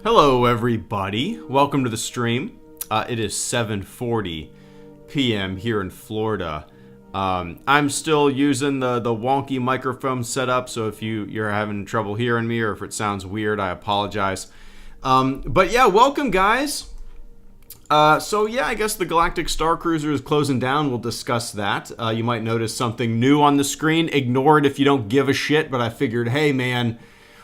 Hello everybody, welcome to the stream. It is 7:40 p.m. here in Florida. I'm still using the wonky microphone setup, so if you're having trouble hearing me or if it sounds weird, I apologize. But yeah, welcome guys. I guess the Galactic Star Cruiser is closing down. We'll discuss that. You might notice something new on the screen. Ignore it if you don't give a shit, but I figured, hey man,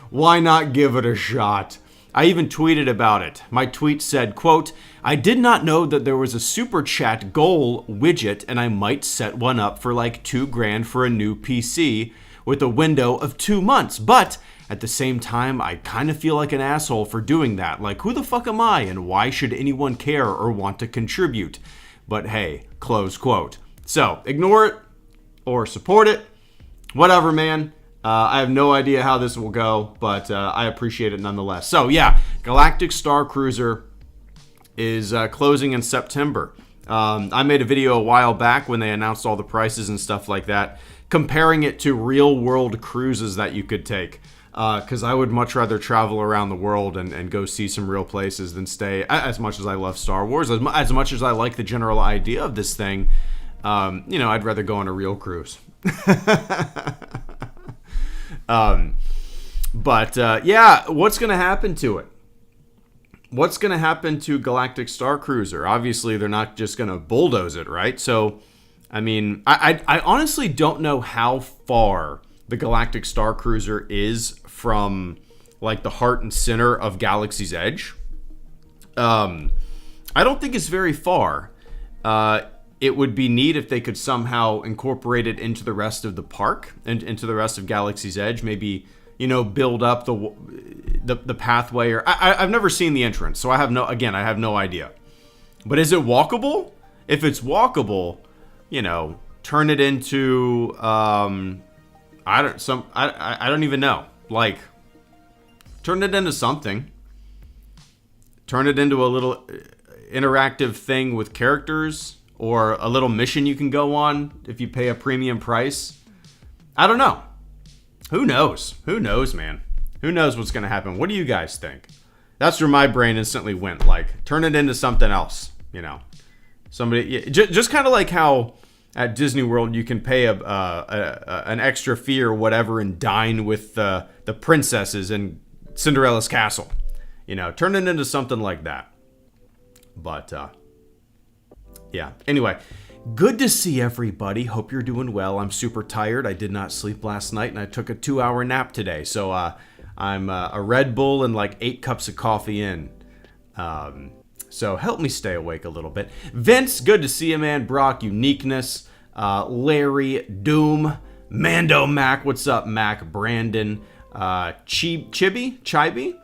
why not give it a shot? I even tweeted about it. My tweet said, quote, I did not know that there was a super chat goal widget and I might set one up for like $2,000 for a new PC with a window of 2 months. But at the same time, I kind of feel like an asshole for doing that. Like, who the fuck am I and why should anyone care or want to contribute? But hey, close quote. So ignore it or support it. Whatever, man. I have no idea how this will go, but I appreciate it nonetheless. So yeah, Galactic Star Cruiser is closing in September. I made a video a while back when they announced all the prices and stuff like that, comparing it to real world cruises that you could take. Because I would much rather travel around the world and go see some real places than stay, as much as I love Star Wars, as much as I like the general idea of this thing, I'd rather go on a real cruise. What's going to happen to it? What's going to happen to Galactic Star Cruiser? Obviously, they're not just going to bulldoze it, right? So, I mean, I honestly don't know how far the Galactic Star Cruiser is from, like, the heart and center of Galaxy's Edge. I don't think it's very far. It would be neat if they could somehow incorporate it into the rest of the park and into the rest of Galaxy's Edge. Maybe, build up the pathway. Or I've never seen the entrance, so I have no idea. But is it walkable? If it's walkable, turn it into I don't even know. Like, turn it into something. Turn it into a little interactive thing with characters. Or a little mission you can go on if you pay a premium price. I don't know. Who knows? Who knows, man? Who knows what's going to happen? What do you guys think? That's where my brain instantly went. Like, turn it into something else, Somebody, just kind of like how at Disney World you can pay an extra fee or whatever and dine with the princesses in Cinderella's castle. Turn it into something like that. But, yeah. Anyway, good to see everybody. Hope you're doing well. I'm super tired. I did not sleep last night, and I took a 2-hour nap today. So I'm a Red Bull and like 8 cups of coffee in. So help me stay awake a little bit. Vince, good to see you, man. Brock, Uniqueness, Larry, Doom, Mando Mac. What's up, Mac? Brandon, Chibi,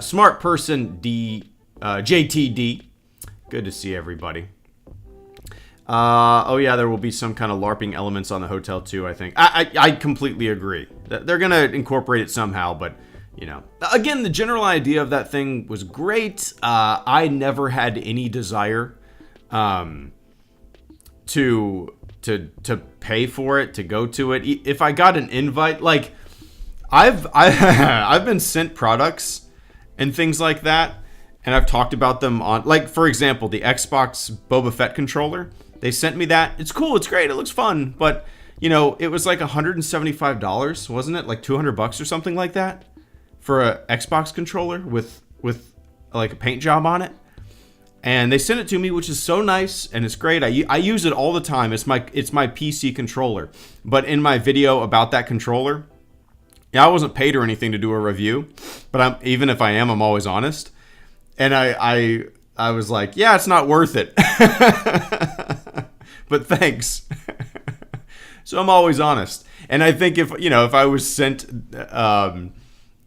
Smart Person, JTD. Good to see everybody. There will be some kind of LARPing elements on the hotel too, I think. I completely agree. They're going to incorporate it somehow, but, Again, the general idea of that thing was great. I never had any desire to pay for it, to go to it. If I got an invite, like, I've been sent products and things like that, and I've talked about them on, like, for example, the Xbox Boba Fett controller. They sent me that. It's cool. It's great. It looks fun. But, it was like $175, wasn't it? Like $200 or something like that for a Xbox controller with like a paint job on it. And they sent it to me, which is so nice and it's great. I use it all the time. It's my PC controller. But in my video about that controller, I wasn't paid or anything to do a review. But even if I am, I'm always honest. And I was like, yeah, it's not worth it. But thanks. So I'm always honest. And I think if I was sent,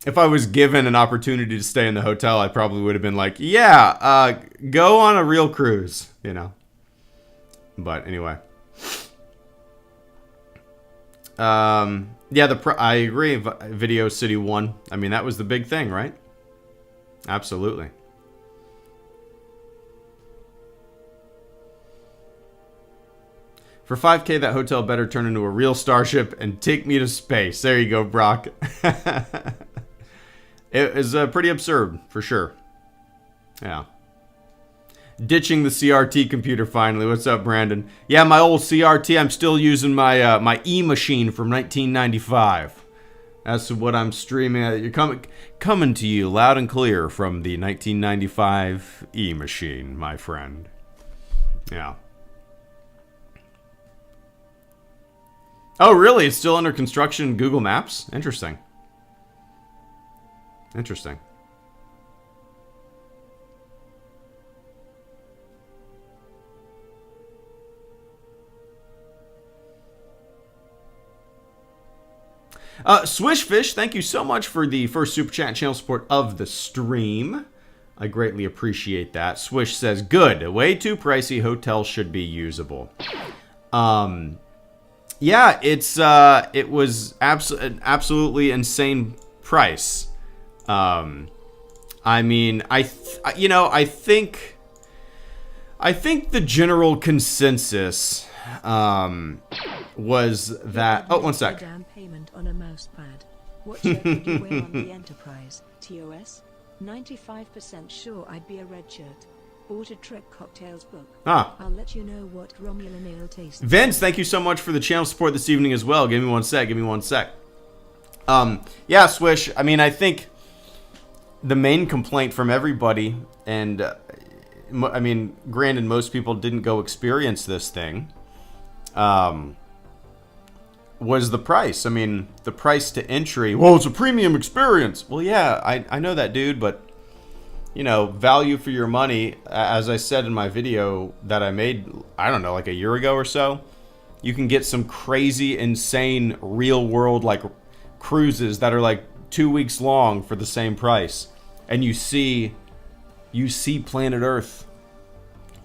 if I was given an opportunity to stay in the hotel, I probably would have been like, yeah, go on a real cruise, But anyway. I agree. Video City 1. I mean, that was the big thing, right? Absolutely. For 5K, that hotel better turn into a real starship and take me to space. There you go, Brock. It is pretty absurd, for sure. Yeah. Ditching the CRT computer finally. What's up, Brandon? Yeah, my old CRT. I'm still using my my E-machine from 1995. That's what I'm streaming at. You're coming to you loud and clear from the 1995 E-machine, my friend. Yeah. Oh, really? It's still under construction in Google Maps? Interesting. Interesting. Swishfish, thank you so much for the first super chat and channel support of the stream. I greatly appreciate that. Swish says, good. Way too pricey. Hotels should be usable. Yeah, it was an absolutely insane price. I mean, I think the general consensus was that. Oh, one sec. Down payment on a mouse pad. What shirt would you wear on the Enterprise? TOS? 95% sure I'd be a red shirt. Bought a Trek cocktails book. Ah. I'll let you know what Romulan ale tastes. Vince, thank you so much for the channel support this evening as well. Give me one sec. Yeah, Swish. I mean, I think the main complaint from everybody, and I mean, granted, most people didn't go experience this thing, was the price. I mean, the price to entry. Well, it's a premium experience. Well, yeah, I know that, dude, but you know, value for your money, as I said in my video that I made, I don't know, like a year ago or so, you can get some crazy, insane, real world, like, cruises that are like 2 weeks long for the same price. And you see planet Earth.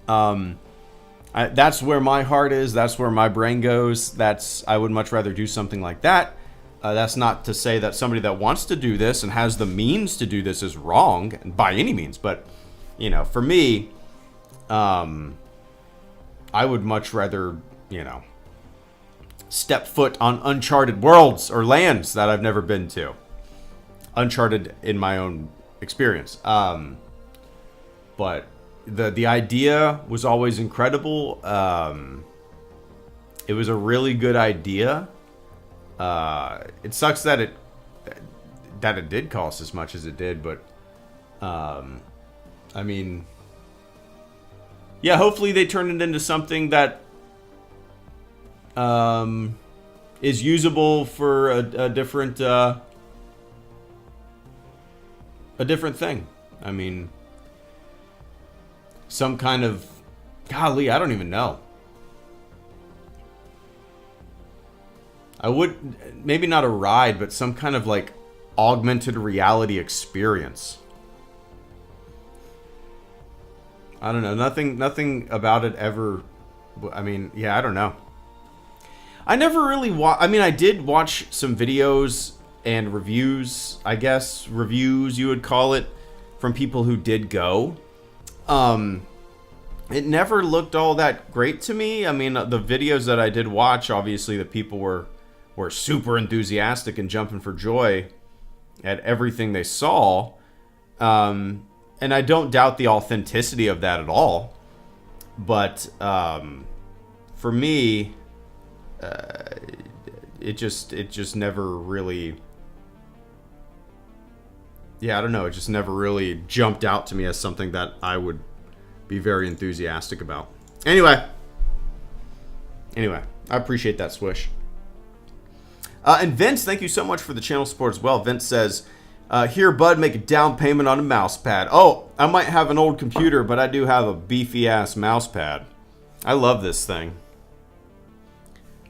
That's where my heart is. That's where my brain goes. I would much rather do something like that. That's not to say that somebody that wants to do this and has the means to do this is wrong by any means. But, you know, for me, I would much rather, you know, step foot on uncharted worlds or lands that I've never been to. Uncharted in my own experience. But the idea was always incredible. It was a really good idea. It sucks that it did cost as much as it did, but I mean, yeah, hopefully they turn it into something that is usable for a different thing. I mean, some kind of, golly, I don't even know. I would, maybe not a ride, but some kind of like augmented reality experience. I don't know. Nothing about it ever. I mean, yeah, I don't know. I never really I mean, I did watch some videos and reviews, I guess, reviews you would call it, from people who did go. It never looked all that great to me. I mean, the videos that I did watch, obviously the people were super enthusiastic and jumping for joy at everything they saw. And I don't doubt the authenticity of that at all. But for me, it just never really... Yeah, I don't know. It just never really jumped out to me as something that I would be very enthusiastic about. Anyway, I appreciate that, Swish. And Vince, thank you so much for the channel support as well. Vince says, here, bud, make a down payment on a mouse pad. Oh, I might have an old computer, but I do have a beefy-ass mouse pad. I love this thing.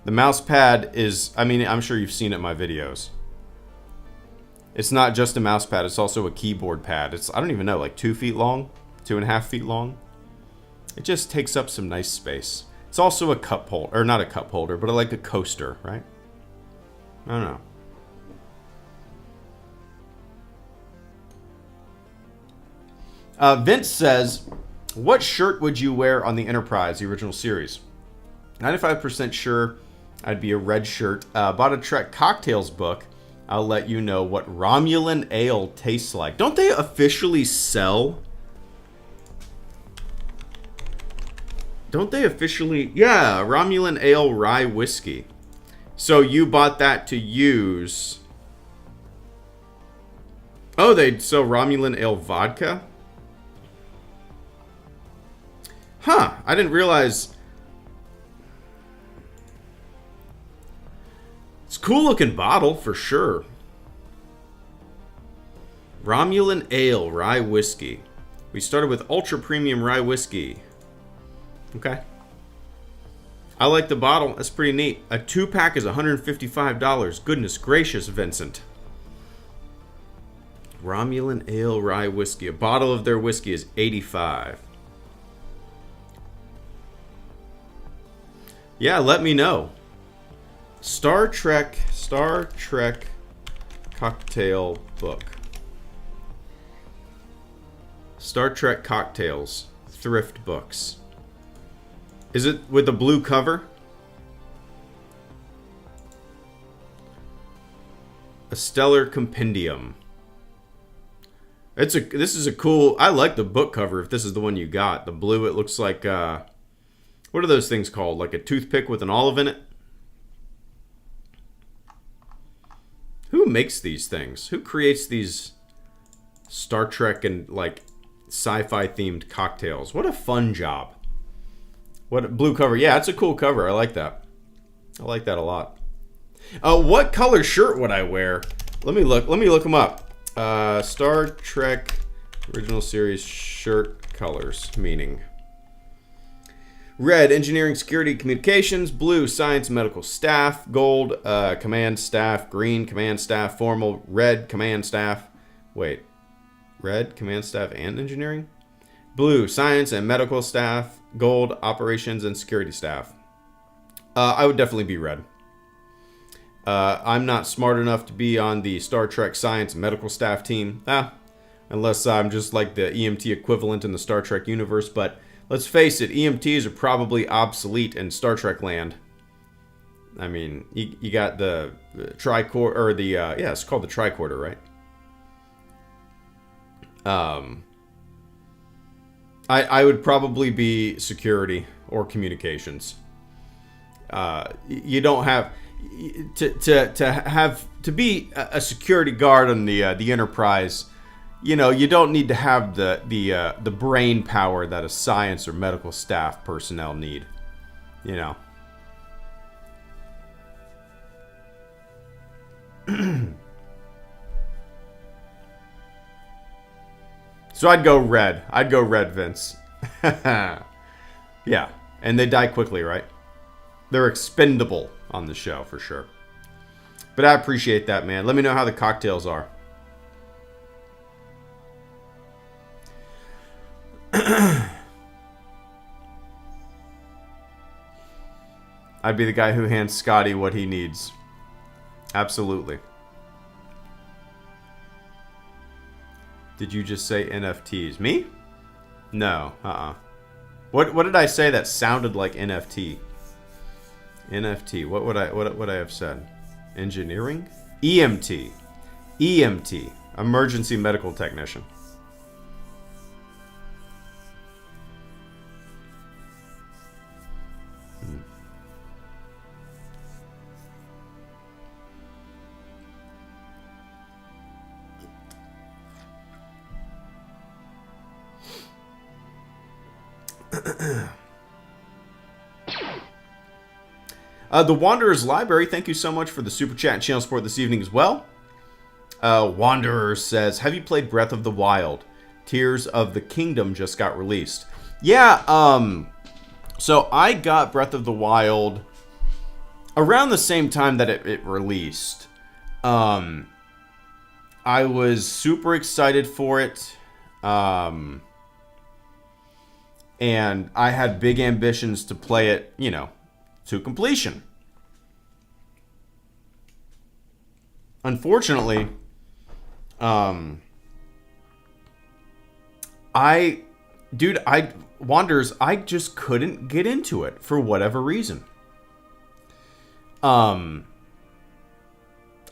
The mouse pad is, I mean, I'm sure you've seen it in my videos. It's not just a mouse pad, it's also a keyboard pad. It's, I don't even know, like 2 feet long? 2.5 feet long? It just takes up some nice space. It's also a cup holder, or not a cup holder, but like a coaster, right? I don't know. Vince says, what shirt would you wear on the Enterprise, the original series? 95% sure I'd be a red shirt. Bought a Trek Cocktails book. I'll let you know what Romulan ale tastes like. Don't they officially sell? Don't they officially? Yeah, Romulan ale rye whiskey. So you bought that to use. Oh, they sell Romulan ale vodka? Huh, I didn't realize. It's a cool looking bottle for sure. Romulan ale rye whiskey. We started with ultra premium rye whiskey. Okay. I like the bottle. That's pretty neat. A 2-pack is $155. Goodness gracious, Vincent. Romulan ale rye whiskey. A bottle of their whiskey is $85. Yeah, let me know. Star Trek cocktail book. Star Trek cocktails thrift books. Is it with the blue cover? A stellar compendium. This is a cool. I like the book cover. If this is the one you got, the blue. It looks like what are those things called? Like a toothpick with an olive in it. Who makes these things? Who creates these Star Trek and like sci-fi themed cocktails? What a fun job. What a blue cover. Yeah, it's a cool cover. I like that. I like that a lot. What color shirt would I wear? Let me look them up. Star Trek original series shirt colors, meaning red, engineering, security, communications; blue, science, medical staff; gold, command staff; green, command staff, formal; red, command staff. Wait, red, command staff and engineering? Blue, science and medical staff; gold, operations and security staff. I would definitely be red. I'm not smart enough to be on the Star Trek science medical staff team. Unless I'm just like the EMT equivalent in the Star Trek universe. But let's face it, EMTs are probably obsolete in Star Trek land. I mean, you got the tricorder, or the, yeah, it's called the tricorder, right? I would probably be security or communications. You don't have to be a security guard on the Enterprise. You know, you don't need to have the brain power that a science or medical staff personnel need. You know. So I'd go red. I'd go red, Vince. Yeah. And they die quickly, right? They're expendable on the show, for sure. But I appreciate that, man. Let me know how the cocktails are. I'd be the guy who hands Scotty what he needs. Absolutely. Did you just say NFTs? Me? No. What did I say that sounded like NFT? NFT. What would I have said? Engineering? EMT. EMT. Emergency medical technician. The Wanderer's Library, thank you so much for the super chat and channel support this evening as well. Wanderer says, have you played Breath of the Wild? Tears of the Kingdom just got released. Yeah, so I got Breath of the Wild around the same time that it released. I was super excited for it. And I had big ambitions to play it, you know, to completion. Unfortunately, Wanderers, I just couldn't get into it for whatever reason.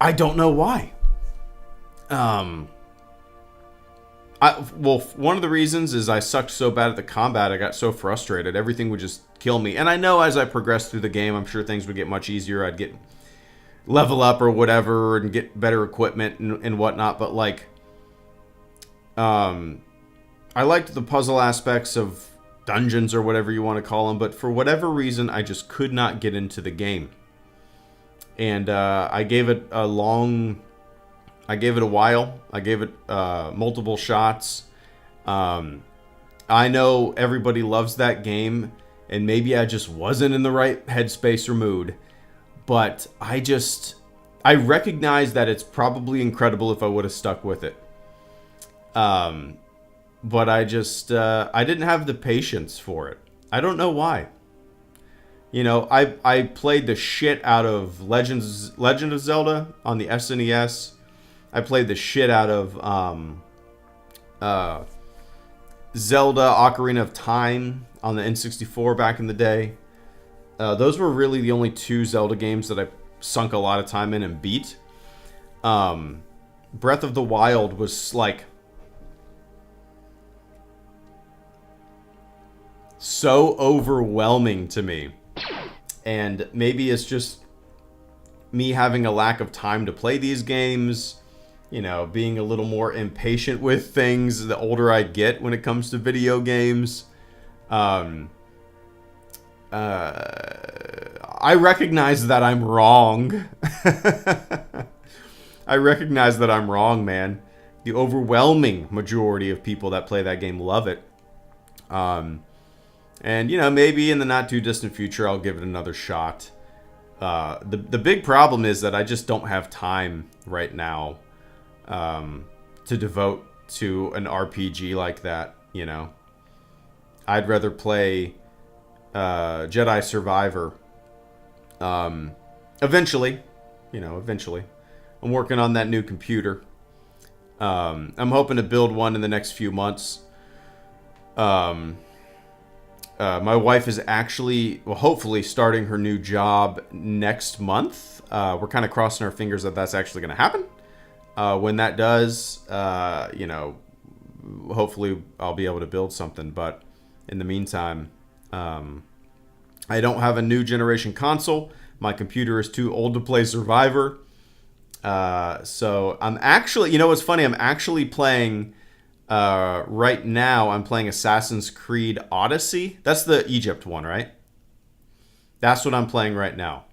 I don't know why. Well, one of the reasons is I sucked so bad at the combat, I got so frustrated. Everything would just kill me. And I know as I progressed through the game, I'm sure things would get much easier. I'd get level up or whatever and get better equipment and whatnot. But, like, I liked the puzzle aspects of dungeons or whatever you want to call them. But for whatever reason, I just could not get into the game. And I gave it a while. I gave it multiple shots. I know everybody loves that game, and maybe I just wasn't in the right headspace or mood. But I recognize that it's probably incredible if I would have stuck with it. But I didn't have the patience for it. I don't know why. You know, I played the shit out of Legend of Zelda on the SNES. I played the shit out of Zelda Ocarina of Time on the N64 back in the day. Those were really the only two Zelda games that I sunk a lot of time in and beat. Breath of the Wild was like so overwhelming to me. And maybe it's just me having a lack of time to play these games, you know, being a little more impatient with things the older I get when it comes to video games. I recognize that I'm wrong. I recognize that I'm wrong, man. The overwhelming majority of people that play that game love it. And, you know, maybe in the not too distant future, I'll give it another shot. The big problem is that I just don't have time right now to devote to an RPG like that, you know. I'd rather play Jedi Survivor. Eventually. I'm working on that new computer. I'm hoping to build one in the next few months. My wife is actually, well, hopefully starting her new job next month. We're kind of crossing our fingers that that's actually going to happen. When that does, you know, hopefully I'll be able to build something. But in the meantime, I don't have a new generation console. My computer is too old to play Survivor. So I'm actually, you know what's funny? I'm actually playing... right now, I'm playing Assassin's Creed Odyssey. That's the Egypt one, right? That's what I'm playing right now.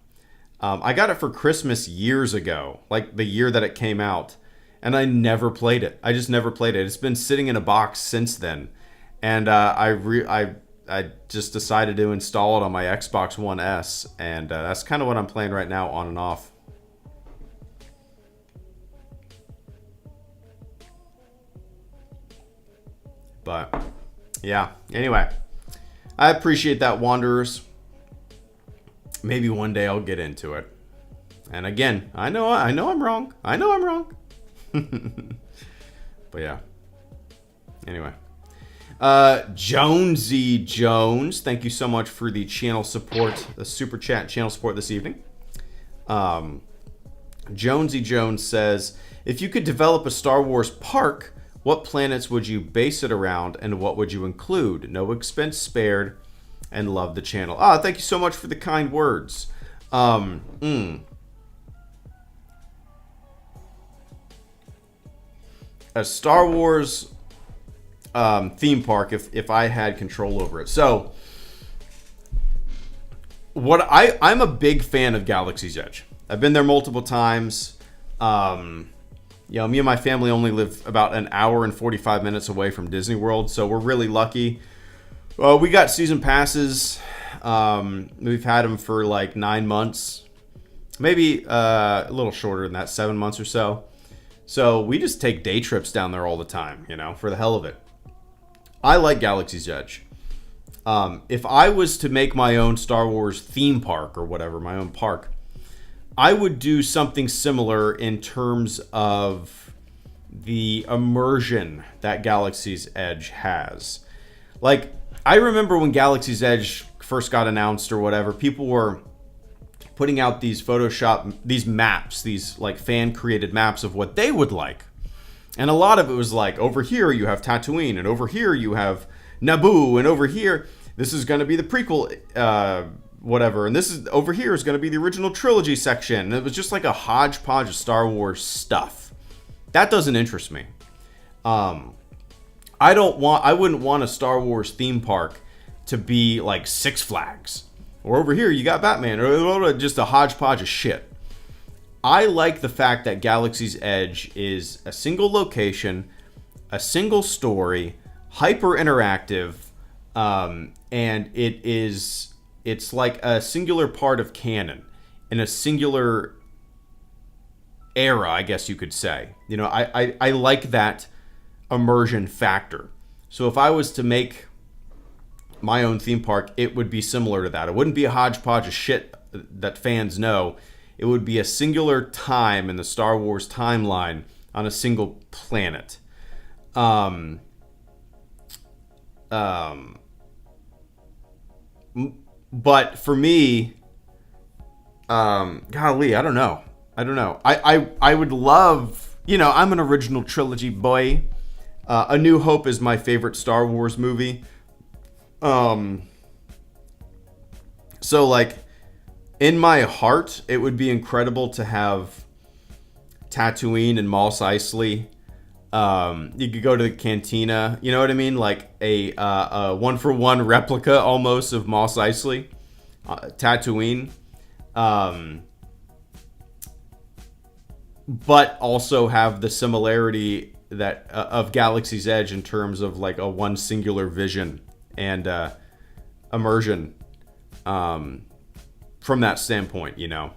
I got it for Christmas years ago, like the year that it came out, and I never played it. I just never played it. It's been sitting in a box since then, and I just decided to install it on my Xbox One S, and that's kind of what I'm playing right now, on and off. But, yeah. Anyway, I appreciate that, Wanderers. Maybe one day I'll get into it. And again, I know I'm wrong. But yeah. Anyway. Jonesy Jones, thank you so much for the channel support, the super chat channel support this evening. Jonesy Jones says, if you could develop a Star Wars park, what planets would you base it around, and what would you include? No expense spared, and love the channel. Thank you so much for the kind words. A Star Wars theme park, if I had control over it. So, I'm a big fan of Galaxy's Edge. I've been there multiple times. You know, me and my family only live about an hour and 45 minutes away from Disney World, so we're really lucky. We got season passes. We've had them for like 9 months, maybe a little shorter than that, 7 months or so. So we just take day trips down there all the time, you know, for the hell of it. I like Galaxy's Edge. If I was to make my own Star Wars theme park or whatever, my own park, I would do something similar in terms of the immersion that Galaxy's Edge has. Like, I remember when Galaxy's Edge first got announced or whatever, people were putting out these these maps, these like fan created maps of what they would like. And a lot of it was like, over here you have Tatooine, and over here you have Naboo, and over here this is going to be the prequel, whatever, and this is over here is going to be the original trilogy section. And it was just like a hodgepodge of Star Wars stuff. That doesn't interest me. I wouldn't want a Star Wars theme park to be like Six Flags, or over here you got Batman, or just a hodgepodge of shit. I like the fact that Galaxy's Edge is a single location, a single story, hyper interactive, and it's like a singular part of canon in a singular era, I guess you could say. You know, I like that immersion factor. So if I was to make my own theme park, it would be similar to that. It wouldn't be a hodgepodge of shit that fans know. It would be a singular time in the Star Wars timeline on a single planet. But for me, golly, I don't know. I would love, you know, I'm an original trilogy boy. A New Hope is my favorite Star Wars movie. So like, in my heart, it would be incredible to have Tatooine and Mos Eisley. You could go to the cantina, you know what I mean? Like a 1-for-1 replica almost of Mos Eisley, Tatooine. But also have the similarity that of Galaxy's Edge in terms of like a one singular vision and immersion. From that standpoint, you know.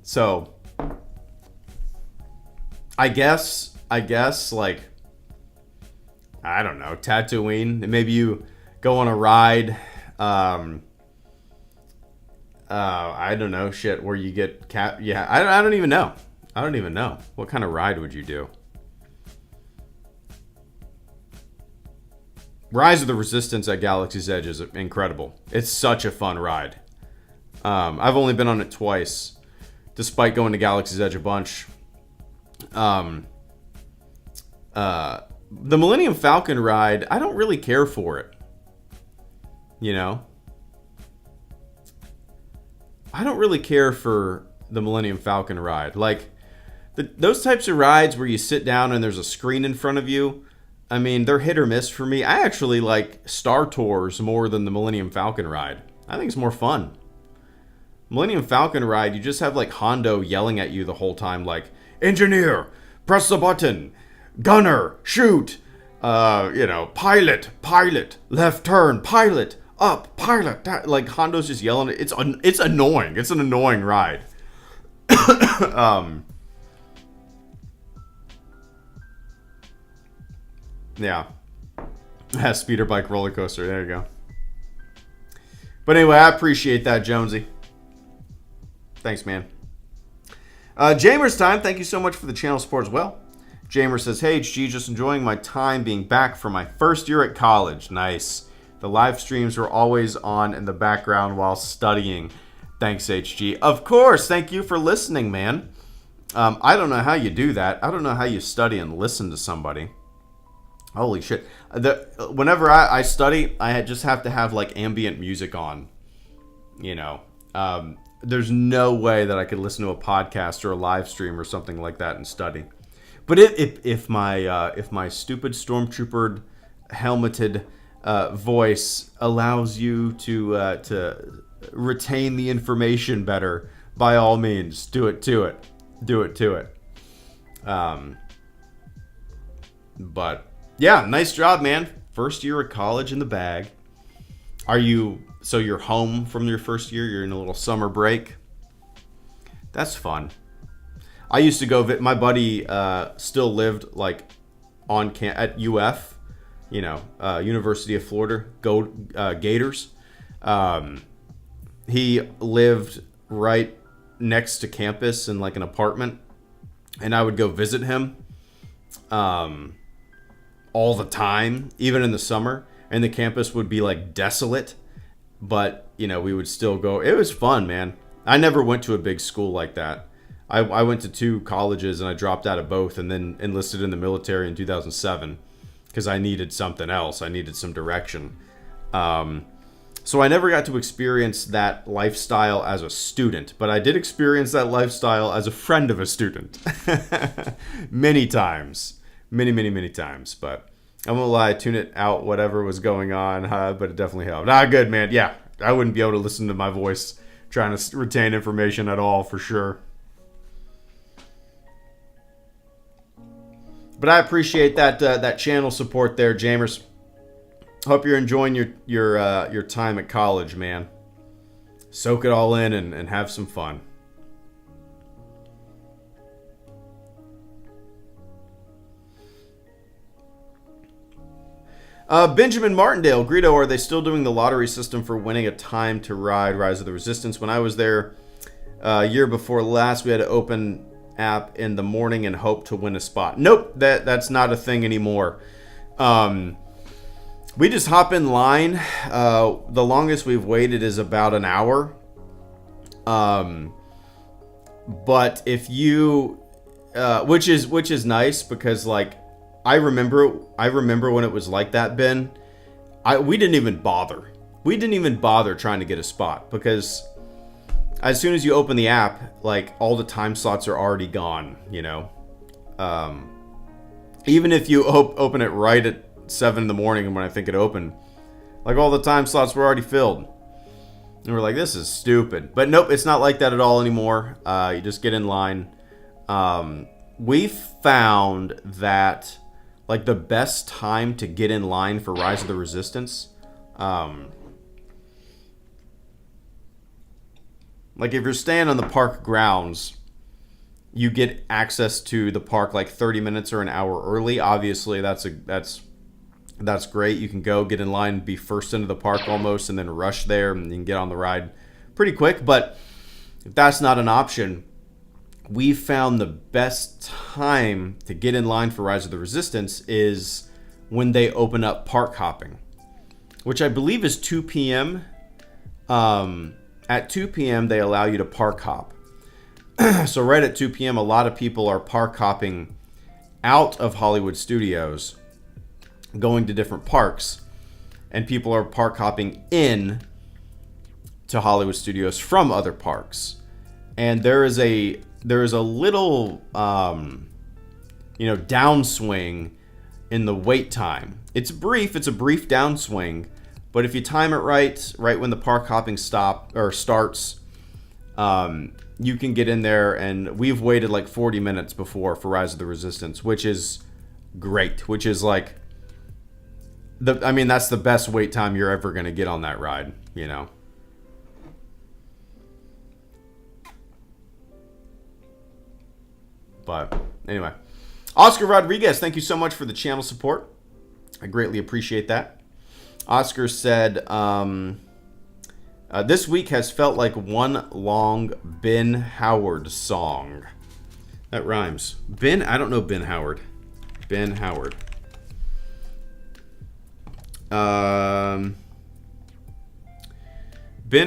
So, I guess, like, I don't know, Tatooine. Maybe you go on a ride. I don't know, shit, where you get yeah, I don't even know. I don't even know. What kind of ride would you do? Rise of the Resistance at Galaxy's Edge is incredible. It's such a fun ride. I've only been on it twice, despite going to Galaxy's Edge a bunch. The Millennium Falcon ride, I don't really care for it. You know? I don't really care for the Millennium Falcon ride. Like, those types of rides where you sit down and there's a screen in front of you, I mean, they're hit or miss for me. I actually like Star Tours more than the Millennium Falcon ride. I think it's more fun. Millennium Falcon ride, you just have like Hondo yelling at you the whole time, like, engineer, press the button, gunner, shoot, pilot, left turn, pilot, up, pilot. Like, Hondo's just yelling. It's annoying. It's an annoying ride. Yeah. Speeder bike roller coaster. There you go. But anyway, I appreciate that, Jonesy. Thanks, man. Jamer's time. Thank you so much for the channel support as well. Jamer says, hey, HG, just enjoying my time being back for my first year at college. Nice. The live streams were always on in the background while studying. Thanks, HG. Of course. Thank you for listening, man. I don't know how you do that. I don't know how you study and listen to somebody. Holy shit. Whenever I study, I just have to have like ambient music on. You know. There's no way that I could listen to a podcast or a live stream or something like that and study. But if my stupid stormtrooper helmeted voice allows you to retain the information better, by all means, do it to it. But yeah, nice job, man. First year of college in the bag. So you're home from your first year? You're in a little summer break? That's fun. I used to go, my buddy still lived like at UF, University of Florida, go Gators. He lived right next to campus in like an apartment, and I would go visit him all the time, even in the summer. and the campus would be like desolate, but you know, we would still go. It was fun, man. I never went to a big school like that. I went to 2 colleges and I dropped out of both and then enlisted in the military in 2007 because I needed something else. I needed some direction. So I never got to experience that lifestyle as a student, but I did experience that lifestyle as a friend of a student. Many times. Many times. But I won't lie, tune it out, whatever was going on, but it definitely helped. Good, man. Yeah, I wouldn't be able to listen to my voice trying to retain information at all, for sure. But I appreciate that channel support there, Jamers. Hope you're enjoying your time at college, man. Soak it all in and have some fun. Benjamin Martindale, Greedo, are they still doing the lottery system for winning a time to ride Rise of the Resistance? When I was there year before last, we had to open app in the morning and hope to win a spot. Nope, that's not a thing anymore. We just hop in line. The longest we've waited is about an hour. But if you, which is nice because like I remember when it was like that, Ben. We didn't even bother. We didn't even bother trying to get a spot because as soon as you open the app, like all the time slots are already gone, you know. Even if you open it right at 7 in the morning when I think it opened, like all the time slots were already filled. And we're like, this is stupid. But nope, it's not like that at all anymore. You just get in line. We found that like the best time to get in line for Rise of the Resistance, like if you're staying on the park grounds, you get access to the park like 30 minutes or an hour early. Obviously, that's great. You can go get in line, be first into the park almost, and then rush there, and you can get on the ride pretty quick. But if that's not an option, we found the best time to get in line for Rise of the Resistance is when they open up park hopping, which I believe is 2 p.m. At 2 p.m., they allow you to park hop. So right at 2 p.m., a lot of people are park hopping out of Hollywood Studios, going to different parks, and people are park hopping in to Hollywood Studios from other parks. And there is a little downswing in the wait time. It's brief. It's a brief downswing, but if you time it right when the park hopping starts, you can get in there. And we've waited like 40 minutes before for Rise of the Resistance, which is great. Which is like that's the best wait time you're ever gonna get on that ride, you know. But anyway, Oscar Rodriguez, thank you so much for the channel support. I greatly appreciate that. Oscar said, this week has felt like one long Ben Howard song. That rhymes. I don't know Ben Howard. Ben Howard. Ben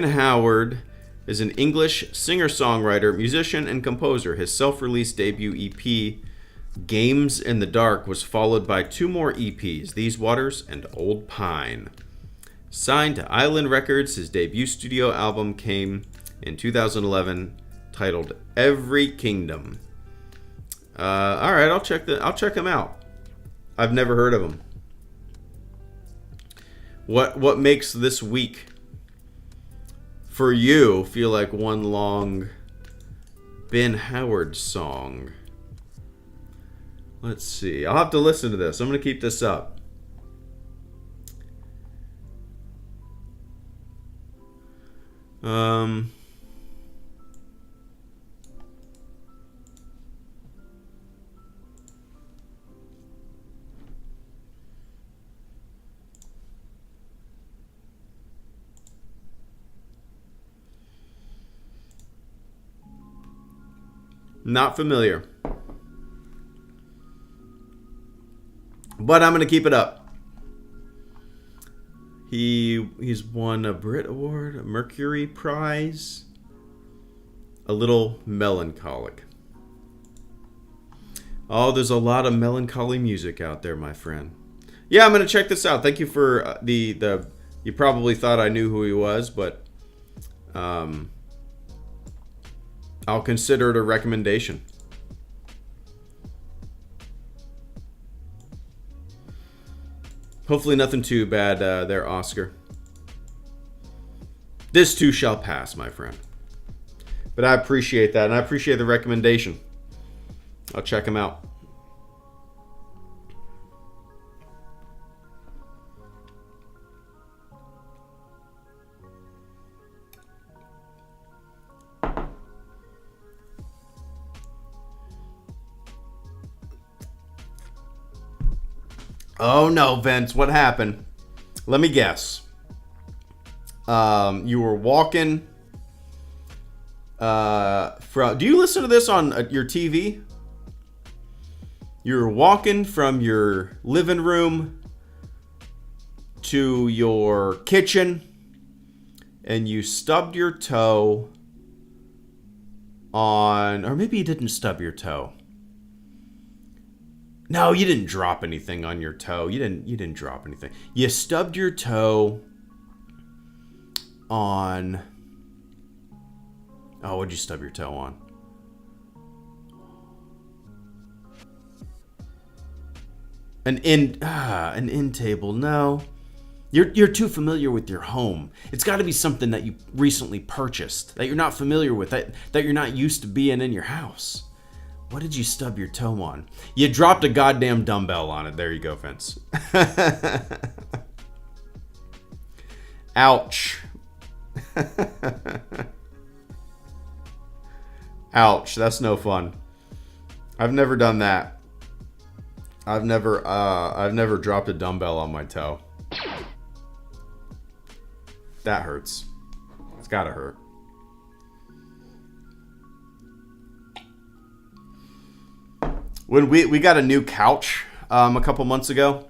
Howard is an English singer-songwriter, musician, and composer. His self-released debut EP, Games in the Dark, was followed by 2 more EPs, These Waters and Old Pine. Signed to Island Records, his debut studio album came in 2011, titled Every Kingdom. All right, I'll check him out. I've never heard of him. What makes this week for you feel like one long Ben Howard song? Let's see. I'll have to listen to this. I'm going to keep this up. Not familiar. But I'm going to keep it up. He's won a Brit Award, a Mercury Prize. A little melancholic. Oh, there's a lot of melancholy music out there, my friend. Yeah, I'm gonna check this out. Thank you for the. You probably thought I knew who he was, but I'll consider it a recommendation. Hopefully nothing too bad there, Oscar. This too shall pass, my friend. But I appreciate that, and I appreciate the recommendation. I'll check him out. Oh no, Vince, what happened? Let me guess. You were walking from... Do you listen to this on your TV? You were walking from your living room to your kitchen, and you stubbed your toe on... Or maybe you didn't stub your toe. No, you didn't drop anything on your toe. You didn't drop anything. You stubbed your toe on... Oh, what'd you stub your toe on? An end table. No. You're too familiar with your home. It's got to be something that you recently purchased, that you're not familiar with, that you're not used to being in your house. What did you stub your toe on? You dropped a goddamn dumbbell on it. There you go, Vince. Ouch. Ouch. That's no fun. I've never done that. I've never dropped a dumbbell on my toe. That hurts. It's gotta hurt. When we got a new couch a couple months ago,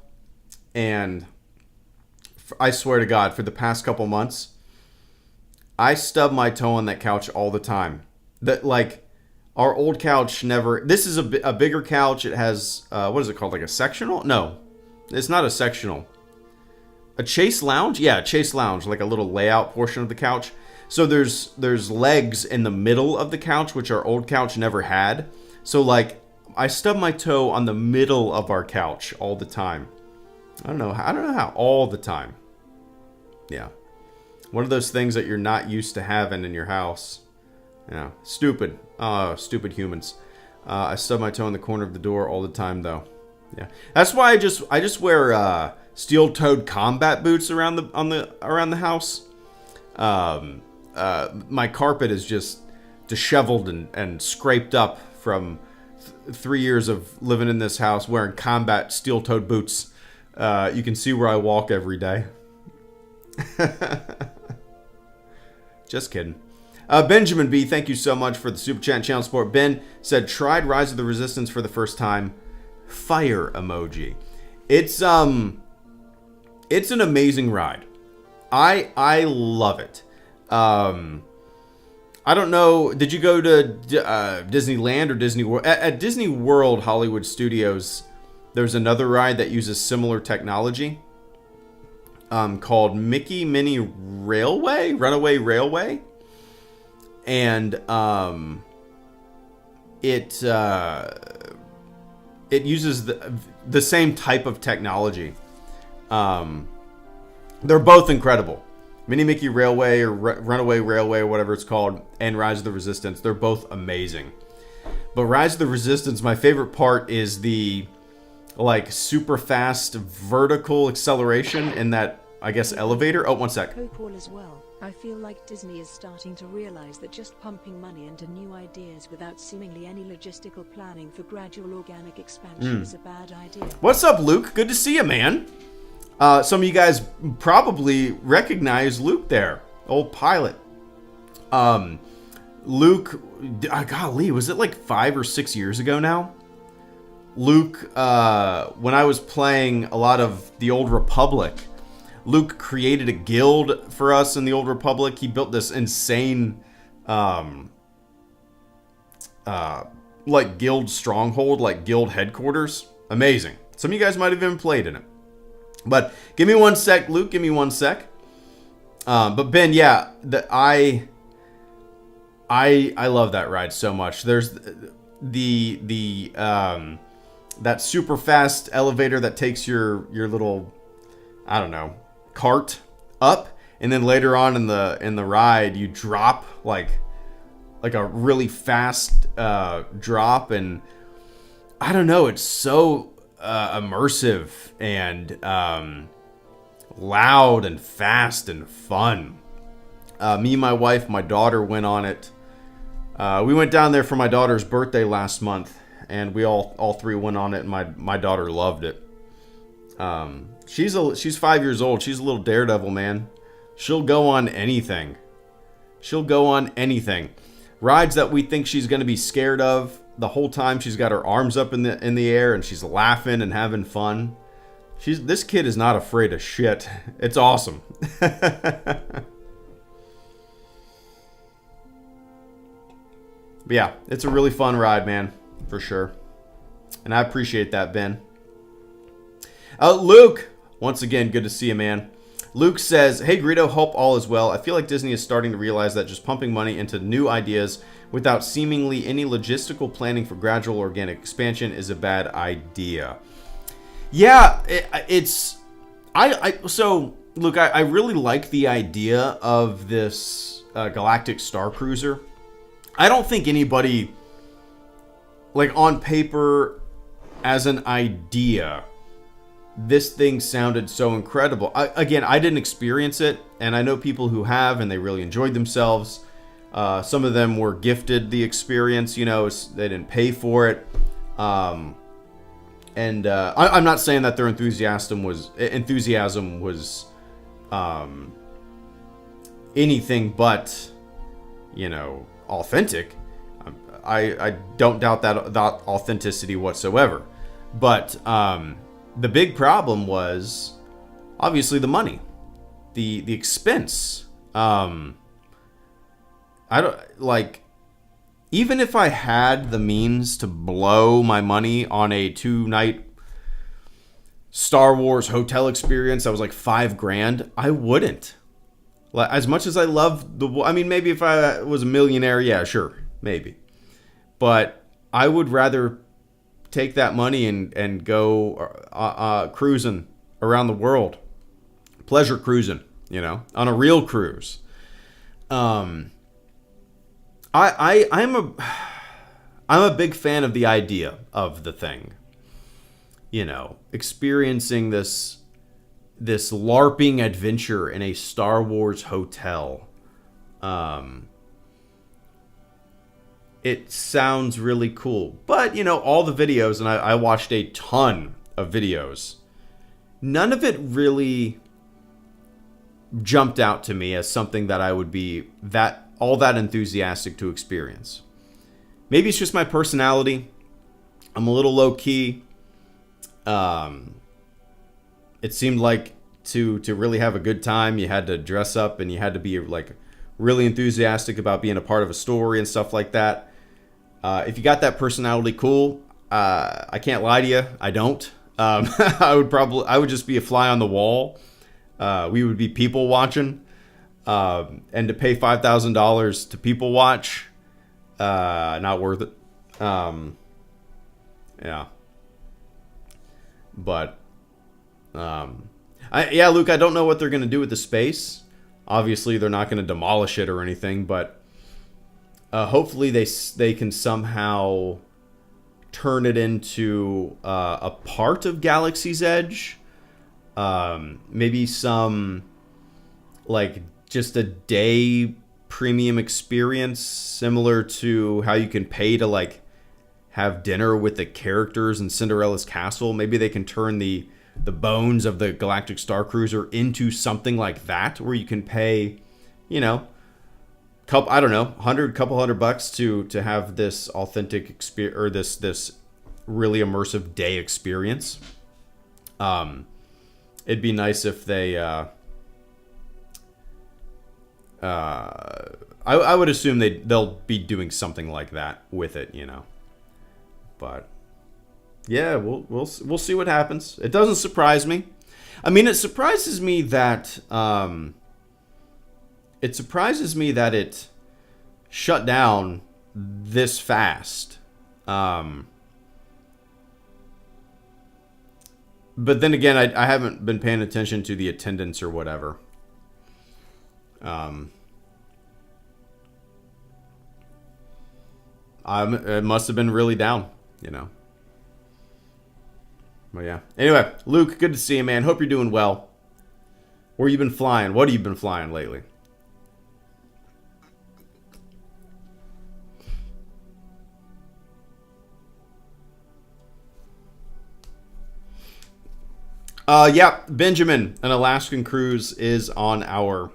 and I swear to God, for the past couple months, I stub my toe on that couch all the time. Our old couch never... This is a bigger couch. It has, what is it called? Like a sectional? No, it's not a sectional. A chase lounge? Yeah, a chase lounge, like a little layout portion of the couch. So there's legs in the middle of the couch, which our old couch never had. So like, I stub my toe on the middle of our couch all the time. I don't know how all the time. Yeah. One of those things that you're not used to having in your house. Yeah. Stupid. Stupid humans. I stub my toe in the corner of the door all the time, though. Yeah. That's why I just wear steel-toed combat boots around the house. My carpet is just disheveled and scraped up from 3 years of living in this house wearing combat steel-toed boots. You can see where I walk every day. Just kidding. Benjamin B, thank you so much for the super chat and channel support. Ben said, tried Rise of the Resistance for the first time. Fire emoji. It's an amazing ride. I love it. I don't know. Did you go to Disneyland or Disney World? At Disney World Hollywood Studios, there's another ride that uses similar technology called Mickey Mini Runaway Railway. And it uses the same type of technology. They're both incredible. Mini Mickey Railway or Runaway Railway or whatever it's called, and Rise of the Resistance. They're both amazing. But Rise of the Resistance, my favorite part is the super fast vertical acceleration in that, I guess, elevator. Oh, one sec. Co-Paul as well. I feel like Disney is starting to realize that just pumping money into new ideas without seemingly any logistical planning for gradual organic expansion is a bad idea. What's up, Luke? Good to see you, man. Some of you guys probably recognize Luke there. Old pilot. Luke, golly, was it like 5 or 6 years ago now? Luke, when I was playing a lot of the Old Republic, Luke created a guild for us in the Old Republic. He built this insane, like guild stronghold, like guild headquarters. Amazing. Some of you guys might have even played in it. But give me one sec, Luke. Give me one sec. But Ben, yeah, I love that ride so much. There's the that super fast elevator that takes your little, I don't know, cart up, and then later on in the ride you drop like a really fast drop, and I don't know, it's so immersive and loud and fast and fun. Me and my wife, my daughter went on it. We went down there for my daughter's birthday last month, and we all three went on it, and my daughter loved it. She's 5 years old. She's a little daredevil, man. She'll go on anything. Rides that we think she's going to be scared of, the whole time she's got her arms up in the air and she's laughing and having fun. This kid is not afraid of shit. It's awesome. But yeah, it's a really fun ride, man, for sure. And I appreciate that, Ben. Luke, once again, good to see you, man. Luke says, hey, Greedo, hope all is well. I feel like Disney is starting to realize that just pumping money into new ideas without seemingly any logistical planning for gradual organic expansion is a bad idea. Yeah, so, Luke, I really like the idea of this Galactic Star Cruiser. I don't think anybody, like, on paper, as an idea, this thing sounded so incredible. I didn't experience it, and I know people who have, and they really enjoyed themselves. Some of them were gifted the experience, you know, they didn't pay for it. I'm not saying that their enthusiasm was anything but, you know, authentic. I don't doubt that authenticity whatsoever. But the big problem was obviously the money, the expense. I don't like, even if I had the means to blow my money on a 2-night Star Wars hotel experience that was like $5,000, I wouldn't. As much as I love maybe if I was a millionaire, yeah, sure, maybe. But I would rather take that money and go cruising around the world, pleasure cruising, you know, on a real cruise. I'm a big fan of the idea of the thing, you know, experiencing this LARPing adventure in a Star Wars hotel. It sounds really cool. But, you know, all the videos, and I watched a ton of videos, none of it really jumped out to me as something that I would be all that enthusiastic to experience. Maybe it's just my personality. I'm a little low key. It seemed like to really have a good time, you had to dress up and you had to be like really enthusiastic about being a part of a story and stuff like that. If you got that personality, cool. I can't lie to you, I don't. I would just be a fly on the wall. We would be people watching. And to pay $5,000 to people watch, not worth it. Yeah. But, Luke, I don't know what they're going to do with the space. Obviously, they're not going to demolish it or anything, but hopefully they can somehow turn it into a part of Galaxy's Edge. Maybe some, like, just a day premium experience similar to how you can pay to, like, have dinner with the characters in Cinderella's castle. Maybe they can turn the bones of the Galactic Star Cruiser into something like that, where you can pay, you know, couple $100 to have this authentic experience, or this really immersive day experience. it'd be nice if they. I would assume they'll be doing something like that with it, you know. But yeah, we'll see what happens. It doesn't surprise me. I mean, it surprises me that it shut down this fast. But then again, I haven't been paying attention to the attendance or whatever. It must have been really down, you know. Well, yeah. Anyway, Luke, good to see you, man. Hope you're doing well. Where you been flying? What have you been flying lately? Yeah, Benjamin, an Alaskan cruise is on our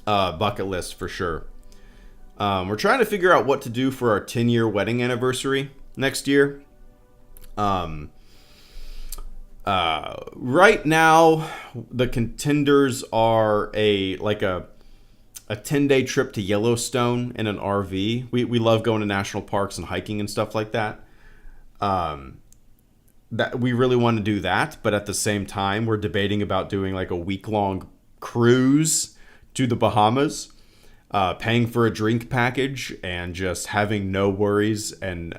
bucket list for sure. We're trying to figure out what to do for our 10-year wedding anniversary next year. Right now, the contenders are a 10-day trip to Yellowstone in an RV. We love going to national parks and hiking and stuff like that. That we really want to do that, but at the same time, we're debating about doing like a week-long cruise to the Bahamas, paying for a drink package and just having no worries and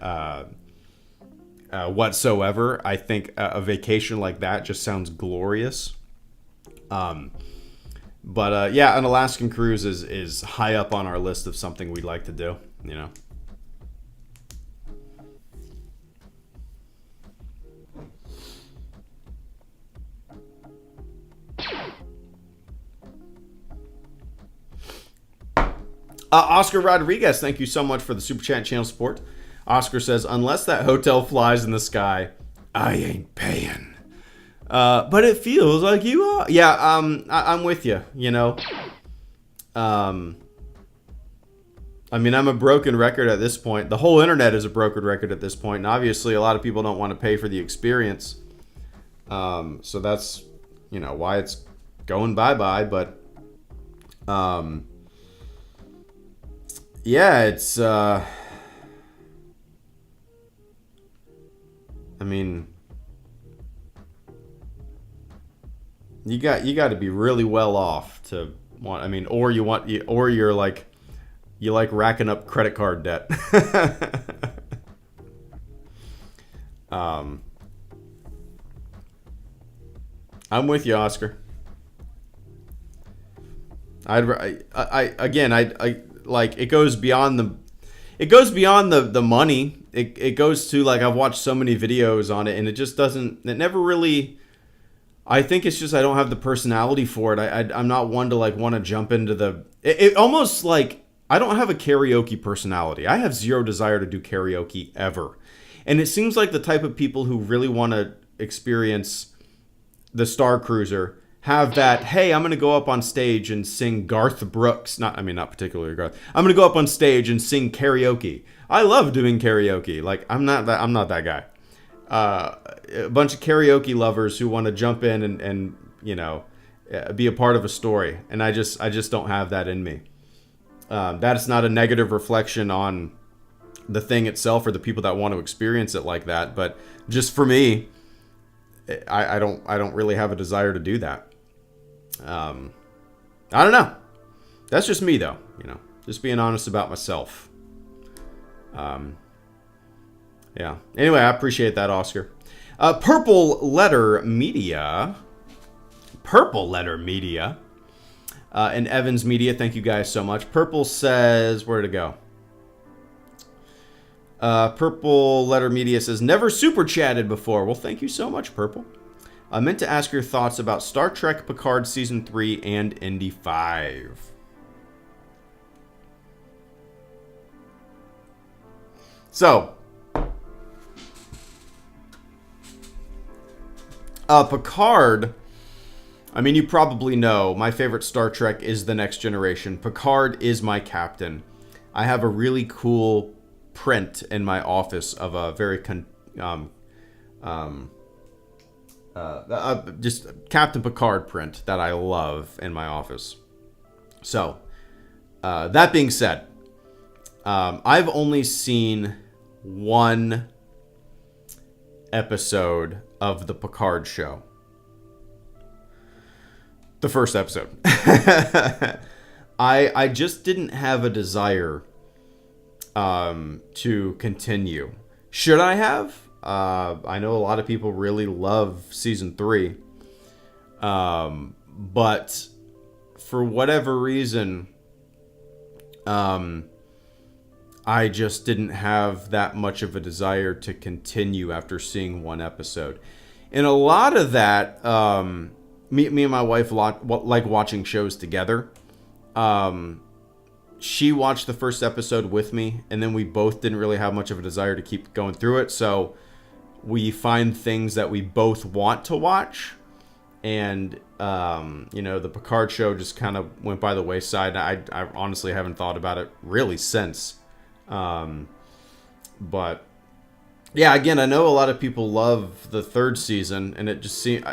whatsoever. I think a vacation like that just sounds glorious. But yeah, an Alaskan cruise is high up on our list of something we'd like to do, you know. Oscar Rodriguez, thank you so much for the Super Chat channel support. Oscar says, unless that hotel flies in the sky, I ain't paying. But it feels like you are. Yeah, I'm with you, you know. I mean, I'm a broken record at this point. The whole internet is a broken record at this point. And obviously, a lot of people don't want to pay for the experience. So that's, you know, why it's going bye-bye. But, yeah, it's, I mean, you got to be really well off to want, I mean, or you're like, you like racking up credit card debt. I'm with you, Oscar. I like, it goes beyond the money. It goes to, like, I've watched so many videos on it, and it just doesn't, it never really, I think it's just I don't have the personality for it. I'm not one to, like, want to jump into the, it almost, like, I don't have a karaoke personality. I have zero desire to do karaoke ever. And it seems like the type of people who really want to experience the Star Cruiser have that, hey, I'm going to go up on stage and sing Garth Brooks. Not particularly Garth. I'm going to go up on stage and sing karaoke. I love doing karaoke. Like, I'm not that guy. A bunch of karaoke lovers who want to jump in and you know, be a part of a story. And I just don't have that in me. That's not a negative reflection on the thing itself or the people that want to experience it like that. But just for me, I don't really have a desire to do that. I don't know. That's just me, though. You know, just being honest about myself. Yeah. Anyway, I appreciate that, Oscar. Purple Letter Media, and Evans Media. Thank you guys so much. Purple says, where to go? Purple Letter Media says, never super chatted before. Well, thank you so much, Purple. I meant to ask your thoughts about Star Trek Picard Season 3 and Indy 5. So, Picard, I mean, you probably know, my favorite Star Trek is The Next Generation. Picard is my captain. I have a really cool print in my office of a very just Captain Picard print that I love in my office. So, that being said, I've only seen one episode of the Picard show. The first episode. I just didn't have a desire to continue. Should I have? I know a lot of people really love season 3. But for whatever reason, I just didn't have that much of a desire to continue after seeing one episode. And a lot of that, me and my wife like watching shows together. She watched the first episode with me, and then we both didn't really have much of a desire to keep going through it. So we find things that we both want to watch. And, the Picard show just kind of went by the wayside. I honestly haven't thought about it really since. But yeah, again, I know a lot of people love the third season, and it just seems,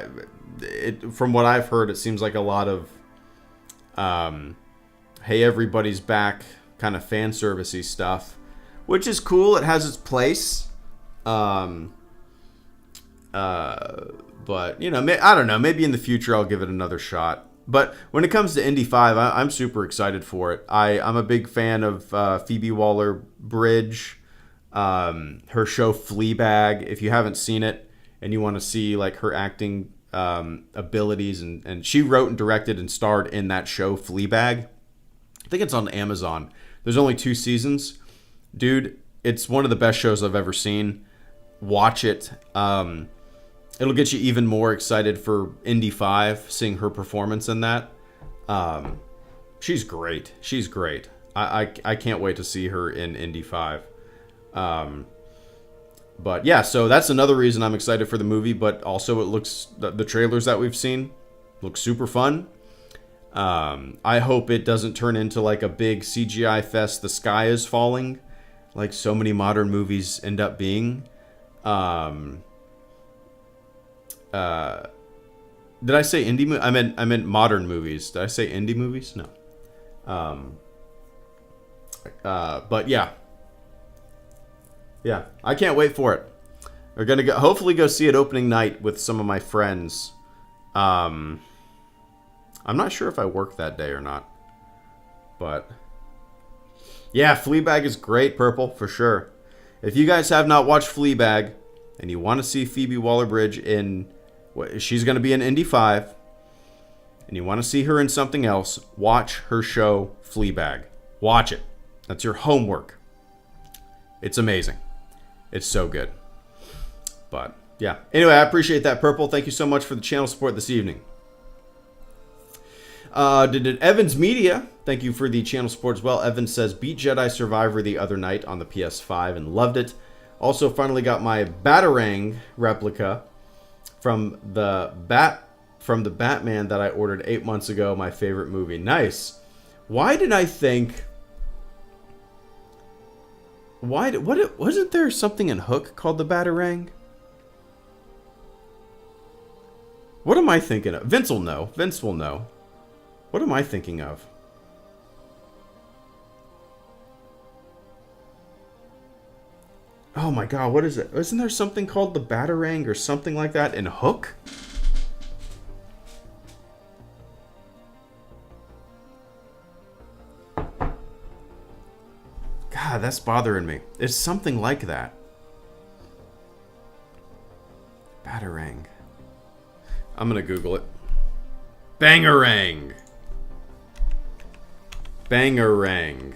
from what I've heard, it seems like a lot of, hey, everybody's back kind of fan servicey stuff, which is cool. It has its place. But I don't know. Maybe in the future I'll give it another shot. But when it comes to Indy 5, I'm super excited for it. I'm a big fan of Phoebe Waller-Bridge, her show Fleabag. If you haven't seen it and you want to see like her acting abilities, and she wrote and directed and starred in that show Fleabag. I think it's on Amazon. There's only 2 seasons. Dude, it's one of the best shows I've ever seen. Watch it. It'll get you even more excited for Indy 5, seeing her performance in that. She's great. She's great. I can't wait to see her in Indy 5. But yeah, so that's another reason I'm excited for the movie. But also, it looks, the trailers that we've seen look super fun. I hope it doesn't turn into like a big CGI fest. The sky is falling, like so many modern movies end up being. Did I say indie? I meant modern movies. Did I say indie movies? No. But yeah, I can't wait for it. We're gonna hopefully go see it opening night with some of my friends. I'm not sure if I work that day or not, but yeah, Fleabag is great, Purple, for sure. If you guys have not watched Fleabag and you want to see Phoebe Waller-Bridge in, she's going to be in Indy 5, and you want to see her in something else, watch her show Fleabag. Watch it. That's your homework. It's amazing. It's so good. But yeah. Anyway, I appreciate that, Purple. Thank you so much for the channel support this evening. Did Evans Media, thank you for the channel support as well. Evans says, beat Jedi Survivor the other night on the PS5 and loved it. Also finally got my Batarang replica from the Batman that I ordered 8 months ago, my favorite movie. Nice. Why did I think... wasn't there something in Hook called the Batarang? What am I thinking of? Vince will know. Vince will know. What am I thinking of? Oh my god, what is it? Isn't there something called the Batarang or something like that in Hook? God, that's bothering me. It's something like that. Batarang. I'm gonna Google it. Bangarang. Bangarang.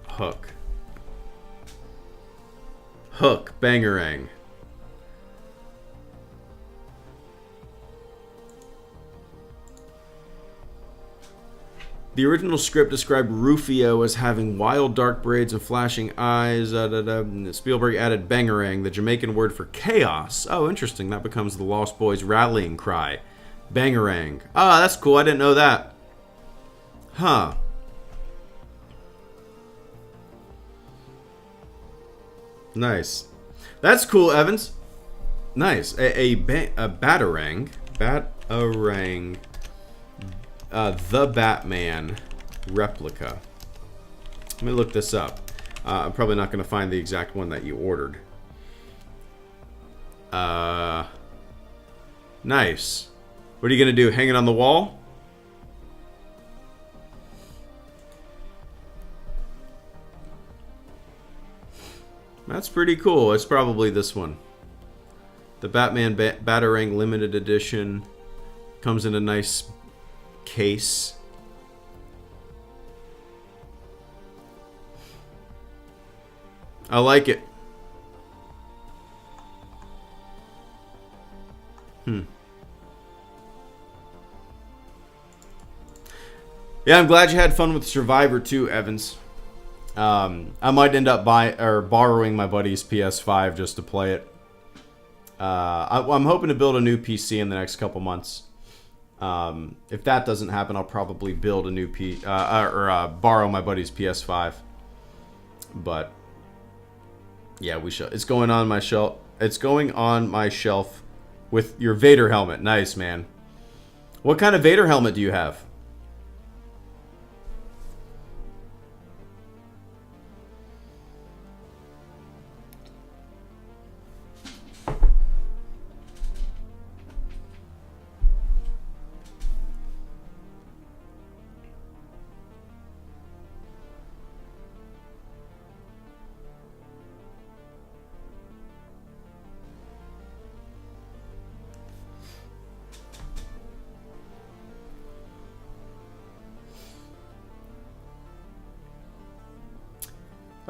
Hook. Hook. Bangarang. The original script described Rufio as having wild dark braids and flashing eyes. Spielberg added bangarang, the Jamaican word for chaos. Oh, interesting. That becomes the Lost Boys' rallying cry. Bangarang. Ah, that's cool. I didn't know that. Huh. Nice. That's cool, Evans. Nice. A Batarang. Batarang. The Batman replica. Let me look this up. I'm probably not going to find the exact one that you ordered. Nice. What are you going to do? Hang it on the wall? That's pretty cool. It's probably this one. The Batman Batarang limited edition. Comes in a nice case. I like it. Yeah, I'm glad you had fun with Survivor too, Evans. I might end up borrowing my buddy's PS5 just to play it. I'm hoping to build a new PC in the next couple months. If that doesn't happen, I'll probably build a new borrow my buddy's PS5. But yeah, we shall. It's going on my shelf. It's going on my shelf with your Vader helmet. Nice, man. What kind of Vader helmet do you have?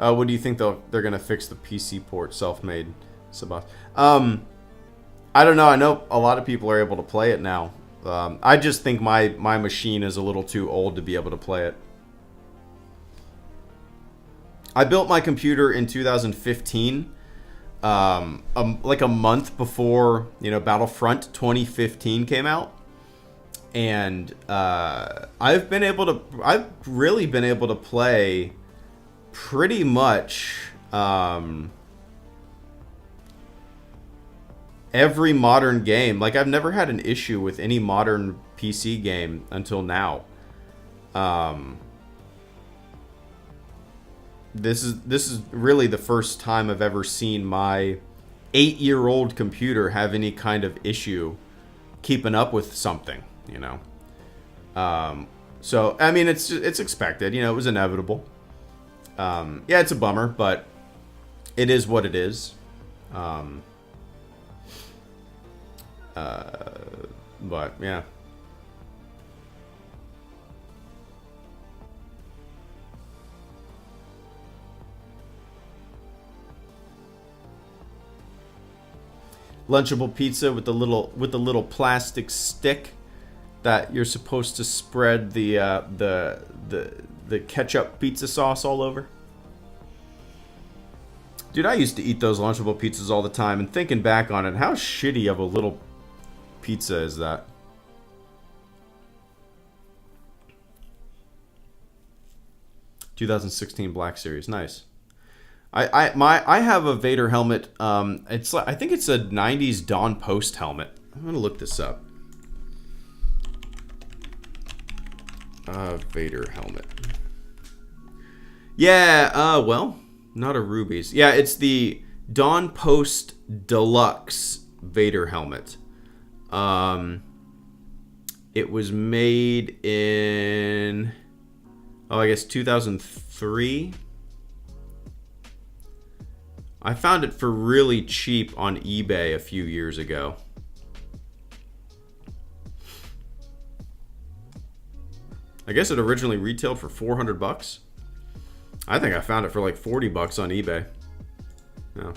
What do you think they're gonna fix the PC port? Self-made, Sabas. I don't know. I know a lot of people are able to play it now. I just think my machine is a little too old to be able to play it. I built my computer in 2015, like a month before Battlefront 2015 came out, and I've really been able to play pretty much every modern game. Like, I've never had an issue with any modern PC game until now. This is really the first time I've ever seen my 8-year-old computer have any kind of issue keeping up with something, So I mean, it's expected. It was inevitable. Yeah, it's a bummer, but it is what it is. But yeah. Lunchable pizza with the little plastic stick that you're supposed to spread the ketchup pizza sauce all over. Dude, I used to eat those Lunchable pizzas all the time, and thinking back on it, how shitty of a little pizza is that? "2016 Black Series, nice." I have a Vader helmet. I think it's a '90s Dawn Post helmet. I'm gonna look this up. Vader helmet. Yeah. Well, not a Ruby's. Yeah, it's the Dawn Post Deluxe Vader helmet. It was made in, I guess 2003. I found it for really cheap on eBay a few years ago. I guess it originally retailed for $400. I think I found it for like $40 on eBay. Yeah.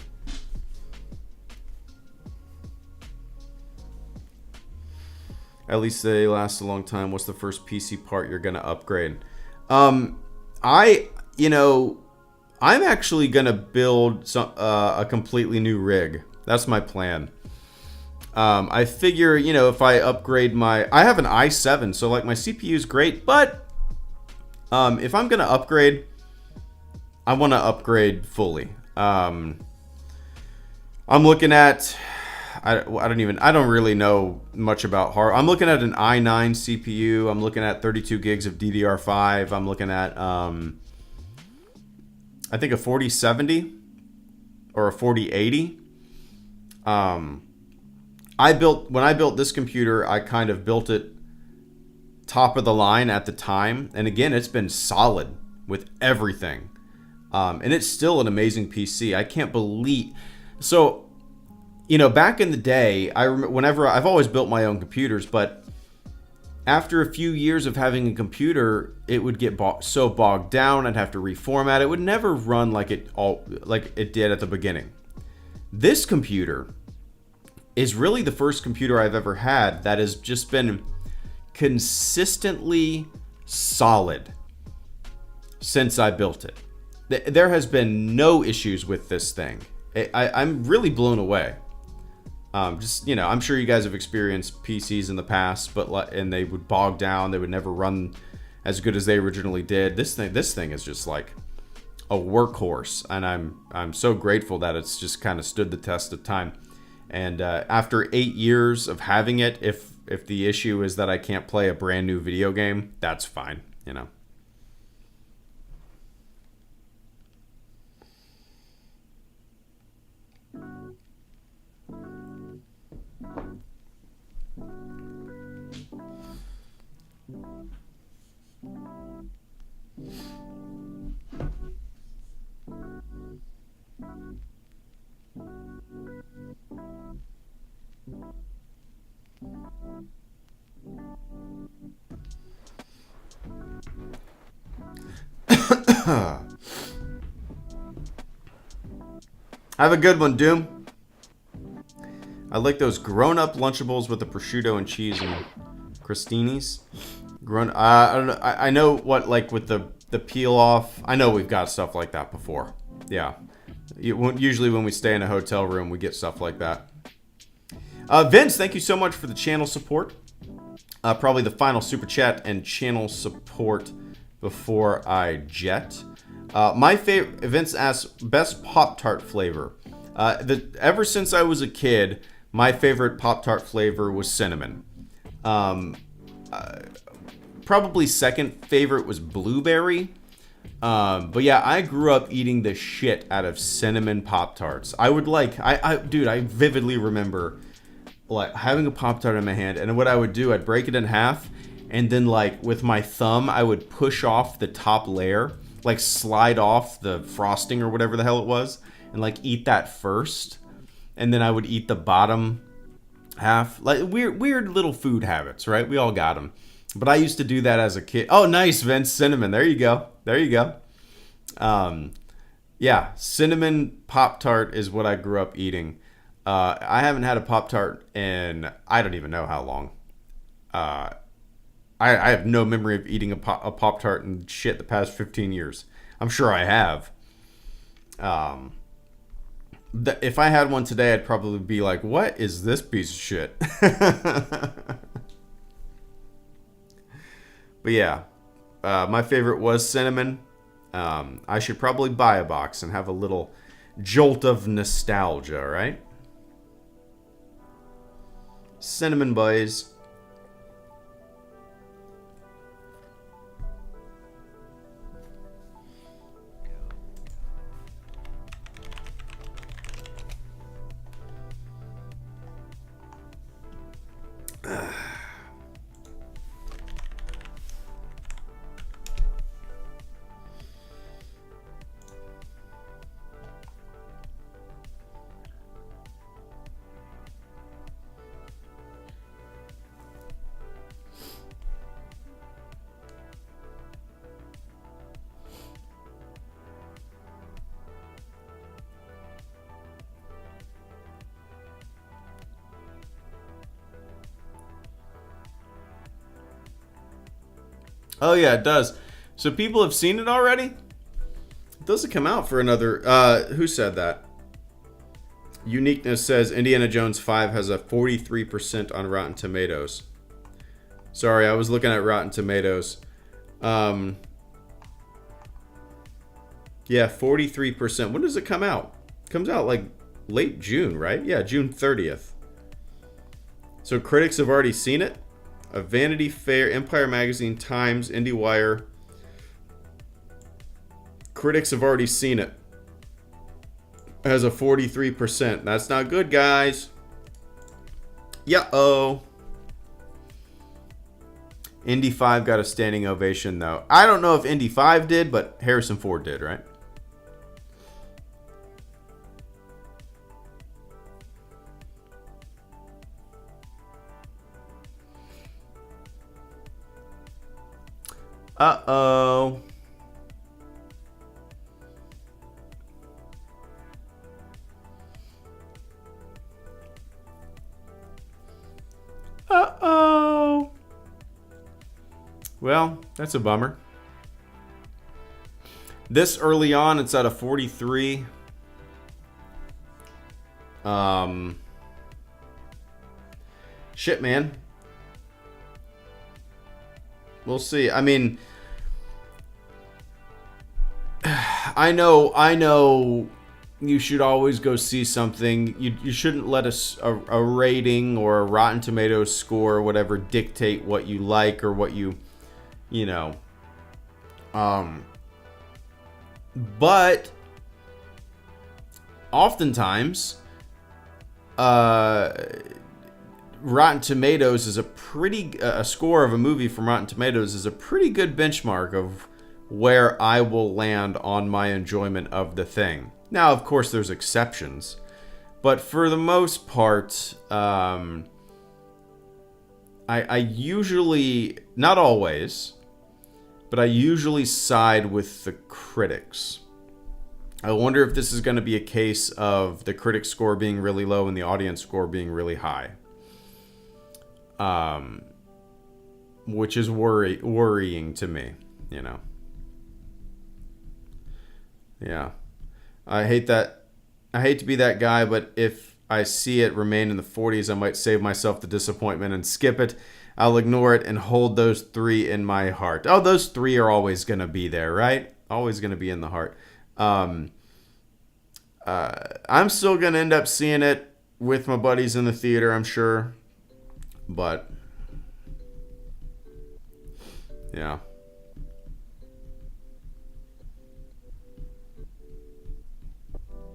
At least they last a long time. What's the first PC part you're gonna upgrade? I'm actually gonna build a completely new rig. That's my plan. I figure, if I upgrade I have an i7, so like my CPU is great, but if I'm gonna upgrade, I want to upgrade fully. I'm looking at I don't really know much about hard. I'm looking at an i9 CPU. I'm looking at 32 gigs of DDR5. I'm looking at I think a 4070 or a 4080. When I built this computer, I kind of built it top of the line at the time, and again, it's been solid with everything, and it's still an amazing PC. I can't believe. So, you know, back in the day, I remember whenever I've always built my own computers, but after a few years of having a computer, it would get so bogged down. I'd have to reformat. It would never run like it did at the beginning. This computer is really the first computer I've ever had that has just been consistently solid since I built it. There has been no issues with this thing. I'm really blown away. Just, you know, I'm sure you guys have experienced PCs in the past, and they would bog down. They would never run as good as they originally did. This thing is just like a workhorse, and I'm so grateful that it's just kind of stood the test of time. And after 8 years of having it, if the issue is that I can't play a brand new video game, that's fine, you know. Have a good one, Doom. I like those grown-up Lunchables with the prosciutto and cheese and crostinis. I don't know. I know what, like with the peel off. I know we've got stuff like that before. Yeah. Usually when we stay in a hotel room, we get stuff like that. Vince, thank you so much for the channel support. Probably the final super chat and channel support before I jet. My favorite, Vince asks, best Pop-Tart flavor. Ever since I was a kid, my favorite Pop-Tart flavor was cinnamon. Probably second favorite was blueberry. But yeah, I grew up eating the shit out of cinnamon Pop-Tarts. Dude, I vividly remember like having a Pop-Tart in my hand, and what I would do, I'd break it in half, and then like with my thumb, I would push off the top layer, like slide off the frosting or whatever the hell it was, and like eat that first, and then I would eat the bottom half. Like weird little food habits, right? We all got them. But I used to do that as a kid. Oh, nice, Vince. Cinnamon. There you go. There you go. Yeah, cinnamon Pop-Tart is what I grew up eating. I haven't had a Pop-Tart in I don't even know how long. I have no memory of eating a Pop-Tart and shit the past 15 years. I'm sure I have. If I had one today, I'd probably be like, what is this piece of shit? But yeah, my favorite was cinnamon. I should probably buy a box and have a little jolt of nostalgia, right? Cinnamon boys. Oh yeah, it does. So people have seen it already? It doesn't come out for another... who said that? Uniqueness says Indiana Jones 5 has a 43% on Rotten Tomatoes. Sorry, I was looking at Rotten Tomatoes. Yeah, 43%. When does it come out? It comes out like late June, right? Yeah, June 30th. So critics have already seen it. Vanity Fair, Empire Magazine, Times, IndieWire. Critics have already seen it. It has a 43%. That's not good, guys. Yeah-oh. Indy 5 got a standing ovation, though. I don't know if Indy 5 did, but Harrison Ford did, right? Uh-oh. Uh-oh. Well, that's a bummer. This early on, it's at a 43. Shit, man. We'll see. I mean, I know you should always go see something. You shouldn't let a rating or a Rotten Tomatoes score or whatever dictate what you like or what you know. But oftentimes, Rotten Tomatoes is a score of a movie from Rotten Tomatoes is a pretty good benchmark of where I will land on my enjoyment of the thing. Now, of course, there's exceptions, but for the most part, I usually, not always, but I usually side with the critics. I wonder if this is going to be a case of the critic score being really low and the audience score being really high. Which is worrying to me, you know. Yeah. I hate to be that guy, but if I see it remain in the 40s, I might save myself the disappointment and skip it. I'll ignore it and hold those 3 in my heart. Oh, those 3 are always going to be there, right? Always going to be in the heart. I'm still going to end up seeing it with my buddies in the theater, I'm sure. But, yeah.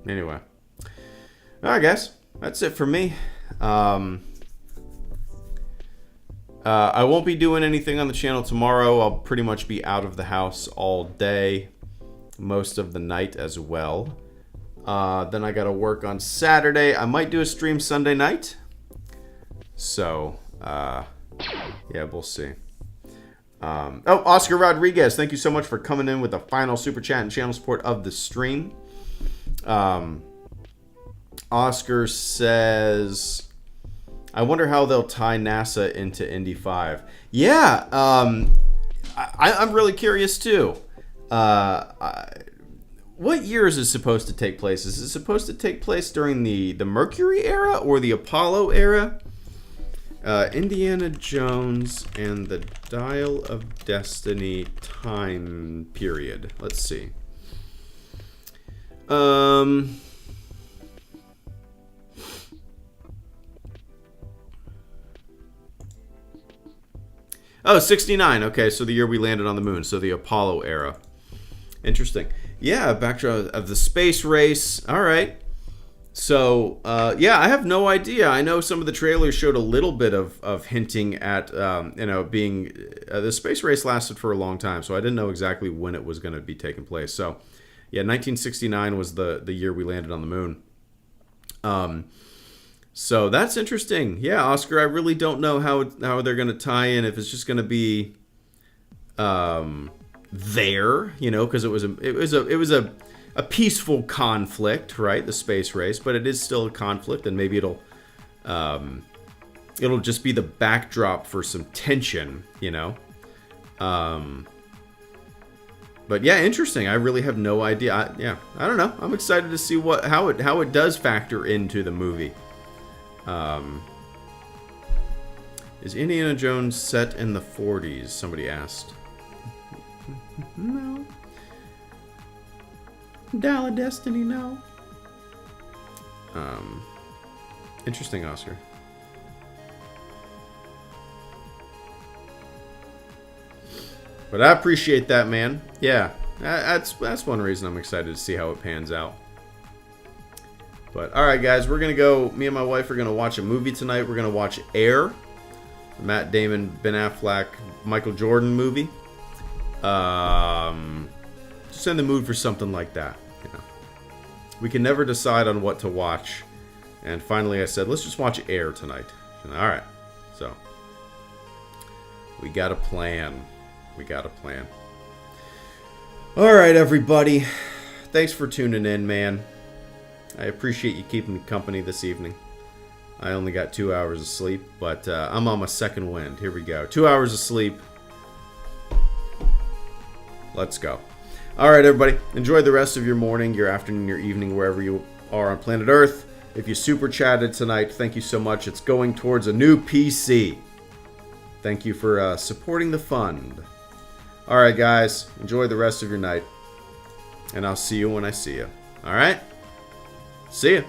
Anyway. Alright, guys. That's it for me. I won't be doing anything on the channel tomorrow. I'll pretty much be out of the house all day. Most of the night as well. Then I gotta work on Saturday. I might do a stream Sunday night. So, yeah, we'll see. Oh, Oscar Rodriguez, thank you so much for coming in with the final super chat and channel support of the stream. Oscar says, I wonder how they'll tie NASA into Indy 5. Yeah, I'm really curious too. What year is it supposed to take place? Is it supposed to take place during the Mercury era or the Apollo era? Indiana Jones and the Dial of Destiny time period. Let's see. Oh, 69. Okay, so the year we landed on the moon. So the Apollo era. Interesting. Yeah, backdrop of the space race. All right. So, yeah, I have no idea. I know some of the trailers showed a little bit of hinting at, being... the space race lasted for a long time, so I didn't know exactly when it was going to be taking place. So, yeah, 1969 was the year we landed on the moon. So that's interesting. Yeah, Oscar, I really don't know how they're going to tie in, if it's just going to be there, because it was a peaceful conflict, right? The space race, but it is still a conflict, and maybe it'll just be the backdrop for some tension, But yeah, interesting. I really have no idea. I don't know. I'm excited to see how it does factor into the movie. Is Indiana Jones set in the 40s? Somebody asked. No. Dial of Destiny, no. Interesting, Oscar. But I appreciate that, man. Yeah, that's one reason I'm excited to see how it pans out. But all right, guys, we're gonna go. Me and my wife are gonna watch a movie tonight. We're gonna watch Air, Matt Damon, Ben Affleck, Michael Jordan movie. Just in the mood for something like that. You know, we can never decide on what to watch, and finally I said, let's just watch Air tonight. And, all right, so we got a plan. We got a plan. All right, everybody. Thanks for tuning in, man. I appreciate you keeping me company this evening. I only got 2 hours of sleep, but I'm on my second wind. Here we go. 2 hours of sleep. Let's go. All right, everybody. Enjoy the rest of your morning, your afternoon, your evening, wherever you are on planet Earth. If you super chatted tonight, thank you so much. It's going towards a new PC. Thank you for supporting the fund. All right, guys. Enjoy the rest of your night. And I'll see you when I see you. All right? See ya.